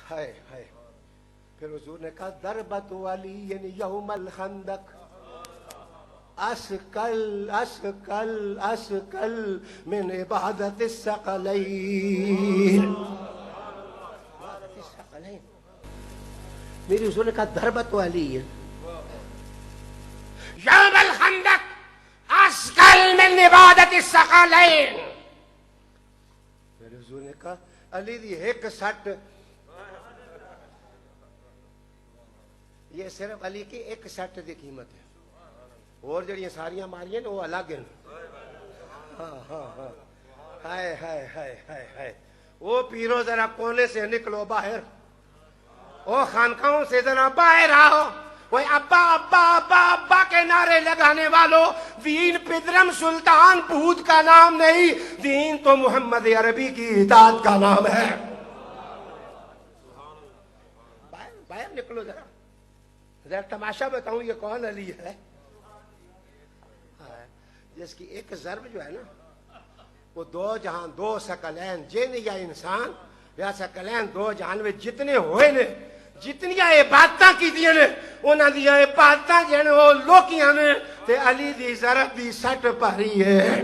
ہائے ہائے. پھر حضور نے کہا ضربت علی یوم الخندق اسکل اسکل اسکل من عبادت الثقلین. میری حضور نے کہا ضربت علی یوم الخندق اسکل من عبادت الثقلین. میرے حضور نے کہا علی دی ایک سٹ، یہ صرف علی کی ایک سٹ دی قیمت ہے، اور جڑیاں ساریاں ماریاں وہ الگ ہیں. ہاں ہاں ہاں. ہائے ہائے ہائے ہائے ہائے. وہ پیرو ذرا کونے سے نکلو باہر، وہ خانقاہوں سے ذرا باہر آؤ. وہ ابا ابا ابا ابا کے نعرے لگانے والوں، دین پدرم سلطان بھوت کا نام نہیں، دین تو محمد عربی کی اطاعت کا نام ہے. باہر نکلو ذرا، ذرا تماشا بتاؤں یہ کون علی ہے جس کی ایک ضرب جو ہے نا وہ دو جہاں دو ثقلین جن یا انسان یا ثقلین دو جہان میں جتنے ہوئے نے، جتنیاں عبادتاں کیتیاں نے، انہاں دیاں عبادتاں جن وہ لوکیاں نے تے علی دی ضرب دی سٹ پاری ہے.